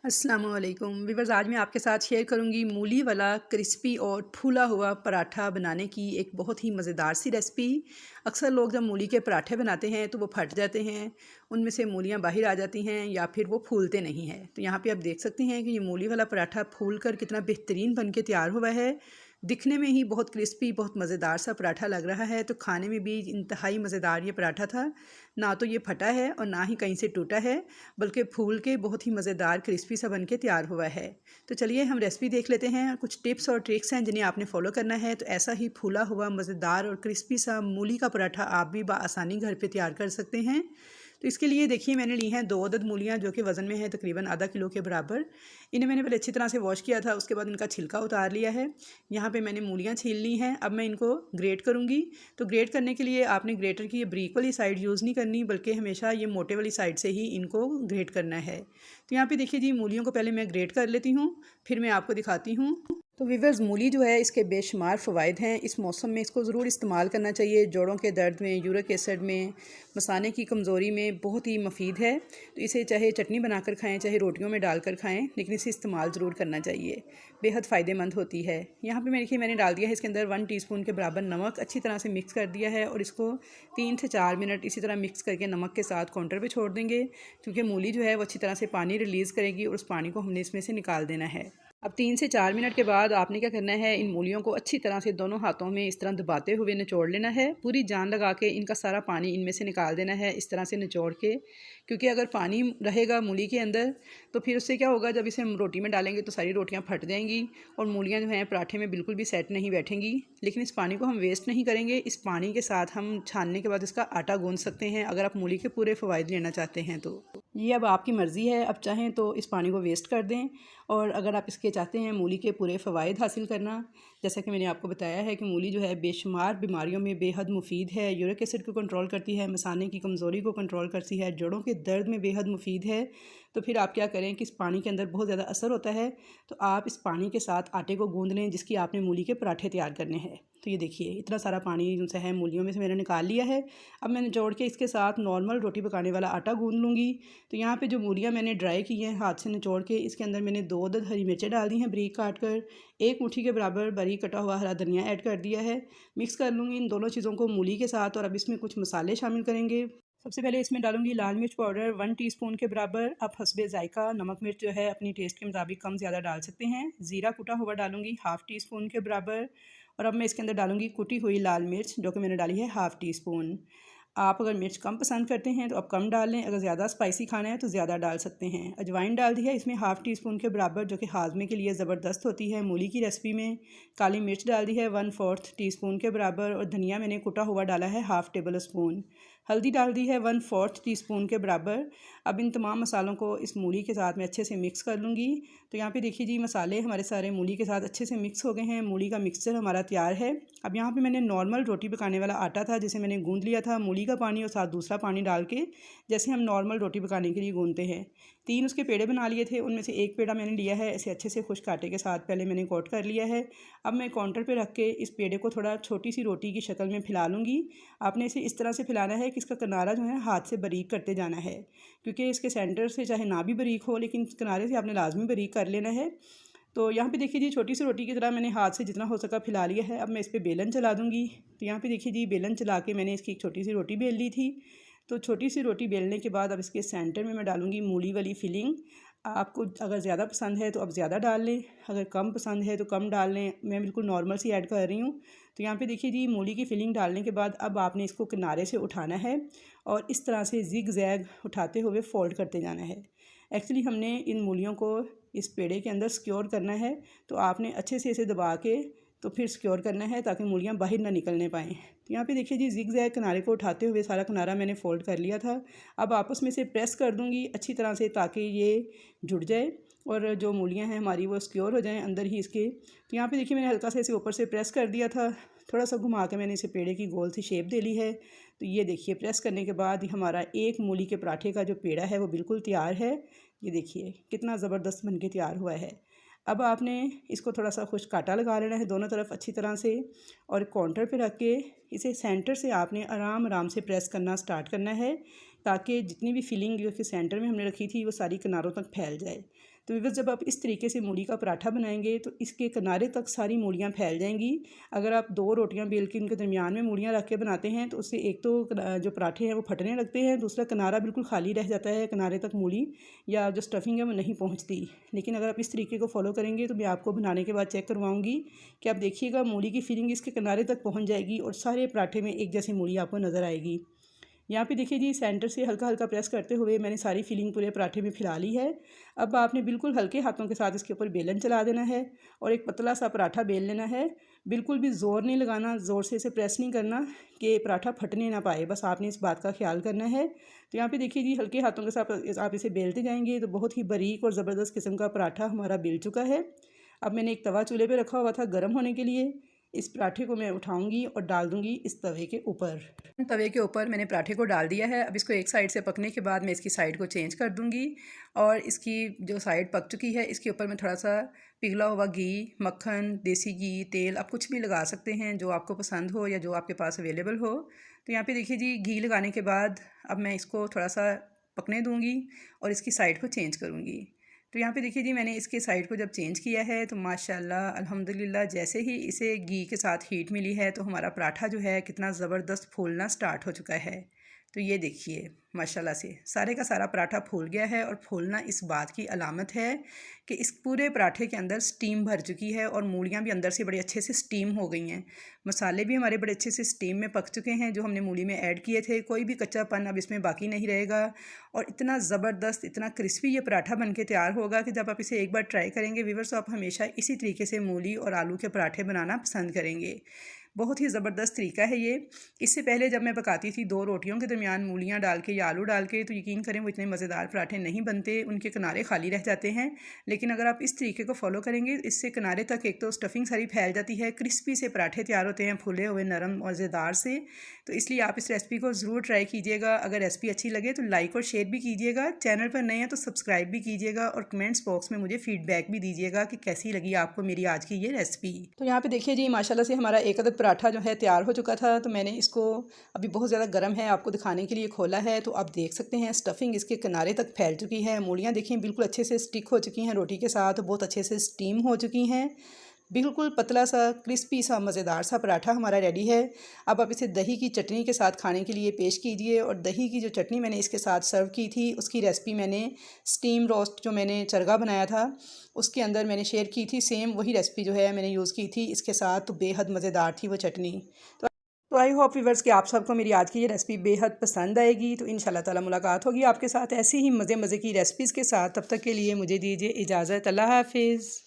अस्सलामुअलैकुम वीवर्स, आज मैं आपके साथ शेयर करूंगी मूली वाला क्रिस्पी और फूला हुआ पराठा बनाने की एक बहुत ही मज़ेदार सी रेसिपी। अक्सर लोग जब मूली के पराठे बनाते हैं तो वो फट जाते हैं, उनमें से मूलियां बाहर आ जाती हैं या फिर वो फूलते नहीं हैं। तो यहाँ पे आप देख सकते हैं कि ये मूली वाला पराठा फूल कर कितना बेहतरीन बन के तैयार हुआ है। दिखने में ही बहुत क्रिस्पी, बहुत मज़ेदार सा पराठा लग रहा है, तो खाने में भी इंतहाई मज़ेदार ये पराठा था। ना तो ये फटा है और ना ही कहीं से टूटा है, बल्कि फूल के बहुत ही मज़ेदार क्रिस्पी सा बन के तैयार हुआ है। तो चलिए हम रेसिपी देख लेते हैं। कुछ टिप्स और ट्रिक्स हैं जिन्हें आपने फॉलो करना है, तो ऐसा ही फूला हुआ मज़ेदार और क्रिस्पी सा मूली का पराठा आप भी आसानी घर पे तैयार कर सकते हैं। तो इसके लिए देखिए, मैंने ली हैं 2 अदद मूलियाँ जो कि वज़न में है तकरीबन आधा किलो के बराबर। इन्हें मैंने पहले अच्छी तरह से वॉश किया था, उसके बाद इनका छिलका उतार लिया है। यहाँ पे मैंने मूलियाँ छील ली हैं। अब मैं इनको ग्रेट करूँगी। तो ग्रेट करने के लिए आपने ग्रेटर की ये ब्रीक वाली साइड यूज़ नहीं करनी, बल्कि हमेशा ये मोटे वाली साइड से ही इनको ग्रेट करना है। तो यहाँ पे देखिए जी, मूलियों को पहले मैं ग्रेट कर लेती हूँ, फिर मैं आपको दिखाती हूँ। तो वीवर्स, मूली जो है इसके बेशुमार फ़वाइद हैं। इस मौसम में इसको ज़रूर इस्तेमाल करना चाहिए। जोड़ों के दर्द में, यूरिक एसिड में, मसाने की कमज़ोरी में बहुत ही मुफीद है। तो इसे चाहे चटनी बनाकर खाएं, चाहे रोटियों में डालकर खाएं, लेकिन इसे इस्तेमाल ज़रूर करना चाहिए। बेहद फ़ायदेमंद होती है। यहाँ पे देखिए, मैंने डाल दिया है इसके अंदर 1 टीस्पून के बराबर नमक। अच्छी तरह से मिक्स कर दिया है और इसको 3 से 4 मिनट इसी तरह मिक्स करके नमक के साथ काउंटर पर छोड़ देंगे, क्योंकि मूली जो है वो अच्छी तरह से पानी रिलीज़ करेगी और उस पानी को हमने इसमें से निकाल देना है। अब 3 से 4 मिनट के बाद आपने क्या करना है, इन मूलियों को अच्छी तरह से दोनों हाथों में इस तरह दबाते हुए निचोड़ लेना है। पूरी जान लगा के इनका सारा पानी इनमें से निकाल देना है, इस तरह से निचोड़ के। क्योंकि अगर पानी रहेगा मूली के अंदर तो फिर उससे क्या होगा, जब इसे हम रोटी में डालेंगे तो सारी रोटियां फट जाएंगी और मूलियां जो हैं पराठे में बिल्कुल भी सेट नहीं बैठेंगी। लेकिन इस पानी को हम वेस्ट नहीं करेंगे। इस पानी के साथ हम छानने के बाद इसका आटा गूंद सकते हैं, अगर आप मूली के पूरे फ़वाइद लेना चाहते हैं तो। ये अब आपकी मर्ज़ी है, अब चाहें तो इस पानी को वेस्ट कर दें, और अगर आप इसके चाहते हैं मूली के पूरे फ़वाइद हासिल करना, जैसा कि मैंने आपको बताया है कि मूली जो है बेशुमार बीमारियों में बेहद मुफीद है। यूरिक एसिड को कंट्रोल करती है, मसाने की कमज़ोरी को कंट्रोल करती है, जोड़ों के दर्द में बेहद मुफीद है। तो फिर आप क्या करें कि इस पानी के अंदर बहुत ज़्यादा असर होता है, तो आप इस पानी के साथ आटे को गूँध लें जिसकी आपने मूली के पराठे तैयार करने हैं। तो ये देखिए, इतना सारा पानी जो है मूलियों में से मैंने निकाल लिया है। अब मैंने जोड़ के इसके साथ नॉर्मल रोटी पकाने वाला आटा गूँध लूँगी। तो यहाँ पे जो मूलियाँ मैंने ड्राई की हैं हाथ से निचोड़ के, इसके अंदर मैंने 2 अदद हरी मिर्चें डाल दी हैं बारीक काट कर। 1 मुट्ठी के बराबर बारीक कटा हुआ हरा धनिया ऐड कर दिया है। मिक्स कर लूँगी इन दोनों चीज़ों को मूली के साथ, और अब इसमें कुछ मसाले शामिल करेंगे। सबसे पहले इसमें डालूंगी लाल मिर्च पाउडर 1 टीस्पून के बराबर। आप हस्बे जायका नमक मिर्च जो है अपनी टेस्ट के मुताबिक कम ज़्यादा डाल सकते हैं। ज़ीरा कुटा हुआ डालूंगी 1/2 टीस्पून के बराबर। और अब मैं इसके अंदर डालूंगी कुटी हुई लाल मिर्च, जो कि मैंने डाली है 1/2 टीस्पून। आप अगर मिर्च कम पसंद करते हैं तो आप कम डाल लें, अगर ज़्यादा स्पाइसी खाना है तो ज़्यादा डाल सकते हैं। अजवाइन डाल दी है इसमें 1/2 टीस्पून के बराबर, जो कि हाजमे के लिए ज़बरदस्त होती है मूली की रेसिपी में। काली मिर्च डाल दी है 1/4 टीस्पून के बराबर, और धनिया मैंने कुटा हुआ डाला है 1/2 टेबल स्पून। हल्दी डाल दी है 1/4 टीस्पून के बराबर। अब इन तमाम मसालों को इस मूली के साथ मैं अच्छे से मिक्स कर लूँगी। तो यहाँ पे देखिए जी, मसाले हमारे सारे मूली के साथ अच्छे से मिक्स हो गए हैं। मूली का मिक्सचर हमारा तैयार है। अब यहाँ पे मैंने नॉर्मल रोटी पकाने वाला आटा था जिसे मैंने गूँध लिया था, मूली का पानी और साथ दूसरा पानी डाल के, जैसे हम नॉर्मल रोटी पकाने के लिए गूँधते हैं। 3 उसके पेड़े बना लिए थे, उनमें से 1 पेड़ा मैंने लिया है, इसे अच्छे से खुश्क आटे के साथ पहले मैंने कोट कर लिया है। अब मैं काउंटर पे रख के इस पेड़े को थोड़ा छोटी सी रोटी की शक्ल में फैला लूँगी। आपने इसे इस तरह से फैलाना है कि इसका किनारा जो है हाथ से बारीक करते जाना है, क्योंकि इसके सेंटर से चाहे ना भी बारीक हो, लेकिन किनारे से आपने लाजमी बारीक कर लेना है। तो यहाँ पे देखिए जी, छोटी सी रोटी की तरह मैंने हाथ से जितना हो सका फैला लिया है। अब मैं इस पर बेलन चला दूँगी। तो यहाँ पे देखिए जी, बेलन चला के मैंने इसकी एक छोटी सी रोटी बेल ली थी। तो छोटी सी रोटी बेलने के बाद अब इसके सेंटर में मैं डालूँगी मूली वाली फिलिंग। आपको अगर ज़्यादा पसंद है तो आप ज़्यादा डाल लें, अगर कम पसंद है तो कम डाल लें। मैं बिल्कुल नॉर्मल सी ऐड कर रही हूँ। तो यहाँ पे देखिए जी, मूली की फिलिंग डालने के बाद अब आपने इसको किनारे से उठाना है और इस तरह से जिग जैग उठाते हुए फोल्ड करते जाना है। एक्चुअली हमने इन मूलियों को इस पेड़े के अंदर सिक्योर करना है, तो आपने अच्छे से इसे दबा के तो फिर सिक्योर करना है ताकि मूलियाँ बाहर ना निकलने पाएँ। तो यहाँ पे देखिए जी, जिग जैग किनारे को उठाते हुए सारा किनारा मैंने फोल्ड कर लिया था। अब आपस में से प्रेस कर दूँगी अच्छी तरह से ताकि ये जुड़ जाए और जो मूलियाँ हैं हमारी वो सिक्योर हो जाएँ अंदर ही इसके। तो यहाँ पे देखिए, मैंने हल्का सा इसे ऊपर से प्रेस कर दिया था, थोड़ा सा घुमा के मैंने इसे पेड़े की गोल सी शेप दे ली है। तो ये देखिए, प्रेस करने के बाद हमारा एक मूली के पराठे का जो पेड़ा है वो बिल्कुल तैयार है। ये देखिए कितना ज़बरदस्त बन के तैयार हुआ है। अब आपने इसको थोड़ा सा खुश्क आटा लगा लेना है दोनों तरफ अच्छी तरह से, और काउंटर पे रख के इसे सेंटर से आपने आराम आराम से प्रेस करना स्टार्ट करना है। ताकि जितनी भी फिलिंग जो कि सेंटर में हमने रखी थी वो सारी किनारों तक फैल जाए। तो व्यूअर्स, जब आप इस तरीके से मूली का पराठा बनाएंगे तो इसके किनारे तक सारी मूलियाँ फैल जाएंगी। अगर आप 2 रोटियाँ बेल के उनके दरमियान में मूलियाँ रख के बनाते हैं तो उससे एक तो जो पराठे हैं वो फटने लगते हैं, दूसरा किनारा बिल्कुल खाली रह जाता है, किनारे तक मूली या जो स्टफिंग है वो नहीं पहुँचती। लेकिन अगर आप इस तरीके को फॉलो करेंगे तो मैं आपको बनाने के बाद चेक करवाऊँगी कि आप देखिएगा मूली की फिलिंग इसके किनारे तक पहुँच जाएगी और सारे पराठे में एक जैसी मूली आपको नज़र आएगी। यहाँ पे देखिए जी, सेंटर से हल्का हल्का प्रेस करते हुए मैंने सारी फिलिंग पूरे पराठे में फैला ली है। अब आपने बिल्कुल हल्के हाथों के साथ इसके ऊपर बेलन चला देना है और एक पतला सा पराठा बेल लेना है। बिल्कुल भी ज़ोर नहीं लगाना, ज़ोर से इसे प्रेस नहीं करना कि पराठा फटने ना पाए, बस आपने इस बात का ख्याल करना है। तो यहाँ पे देखिए जी, हल्के हाथों के साथ आप इसे बेलते जाएंगे तो बहुत ही बारीक और ज़बरदस्त किस्म का पराठा हमारा बेल चुका है। अब मैंने एक तवा चूल्हे पर रखा हुआ था गर्म होने के लिए। इस पराठे को मैं उठाऊंगी और डाल दूंगी इस तवे के ऊपर। तवे के ऊपर मैंने पराठे को डाल दिया है। अब इसको एक साइड से पकने के बाद मैं इसकी साइड को चेंज कर दूंगी और इसकी जो साइड पक चुकी है इसके ऊपर मैं थोड़ा सा पिघला हुआ घी, मक्खन, देसी घी, तेल, आप कुछ भी लगा सकते हैं जो आपको पसंद हो या जो आपके पास अवेलेबल हो। तो यहाँ पे देखिए जी, घी लगाने के बाद अब मैं इसको थोड़ा सा पकने दूँगी और इसकी साइड को चेंज करूँगी। तो यहाँ पे देखिए जी, मैंने इसके साइड को जब चेंज किया है तो माशाल्लाह अल्हम्दुलिल्लाह जैसे ही इसे घी के साथ हीट मिली है तो हमारा पराठा जो है कितना ज़बरदस्त फूलना स्टार्ट हो चुका है। तो ये देखिए माशाल्लाह से सारे का सारा पराठा फूल गया है और फूलना इस बात की अलामत है कि इस पूरे पराठे के अंदर स्टीम भर चुकी है और मूलियाँ भी अंदर से बड़े अच्छे से स्टीम हो गई हैं। मसाले भी हमारे बड़े अच्छे से स्टीम में पक चुके हैं जो हमने मूली में ऐड किए थे। कोई भी कच्चापन अब इसमें बाकी नहीं रहेगा और इतना ज़बरदस्त, इतना क्रिस्पी ये पराठा बन के तैयार होगा कि जब आप इसे एक बार ट्राई करेंगे व्यूअर्स तो आप हमेशा इसी तरीके से मूली और आलू के पराठे बनाना पसंद करेंगे। बहुत ही ज़बरदस्त तरीका है ये। इससे पहले जब मैं पकाती थी 2 रोटियों के दरमियान मूलियाँ डाल के या आलू डाल के, तो यकीन करें वो इतने मज़ेदार पराठे नहीं बनते, उनके किनारे खाली रह जाते हैं। लेकिन अगर आप इस तरीके को फॉलो करेंगे इससे किनारे तक एक तो स्टफिंग सारी फैल जाती है, क्रिस्पी से पराठे तैयार होते हैं, फूले हुए, नरम, मज़ेदार से। तो इसलिए आप इस रेसिपी को ज़रूर ट्राई कीजिएगा। अगर रेसिपी अच्छी लगे तो लाइक और शेयर भी कीजिएगा, चैनल पर नए हैं तो सब्सक्राइब भी कीजिएगा और कमेंट्स बॉक्स में मुझे फीडबैक भी दीजिएगा कि कैसी लगी आपको मेरी आज की ये रेसिपी। तो यहाँ पे देखिए जी, माशाल्लाह से हमारा एक अदद पराठा जो है तैयार हो चुका था। तो मैंने इसको अभी बहुत ज़्यादा गर्म है आपको दिखाने के लिए खोला है तो आप देख सकते हैं स्टफिंग इसके किनारे तक फैल चुकी है। मूलियाँ देखें बिल्कुल अच्छे से स्टिक हो चुकी हैं रोटी के साथ, बहुत अच्छे से स्टीम हो चुकी हैं। बिल्कुल पतला सा क्रिस्पी सा मज़ेदार सा पराठा हमारा रेडी है। अब आप इसे दही की चटनी के साथ खाने के लिए पेश कीजिए। और दही की जो चटनी मैंने इसके साथ सर्व की थी उसकी रेसिपी मैंने स्टीम रोस्ट जो मैंने चरगा बनाया था उसके अंदर मैंने शेयर की थी। सेम वही रेसिपी जो है मैंने यूज़ की थी इसके साथ, तो बेहद मज़ेदार थी वो चटनी। तो आई होप व्यूअर्स कि आप सबको मेरी आज की ये रेसिपी बेहद पसंद आएगी। तो इंशाल्लाह ताला मुलाकात होगी आपके साथ ऐसी ही मज़े की रेसिपीज़ के साथ। तब तक के लिए मुझे दीजिए इजाज़त। अल्लाह हाफिज़।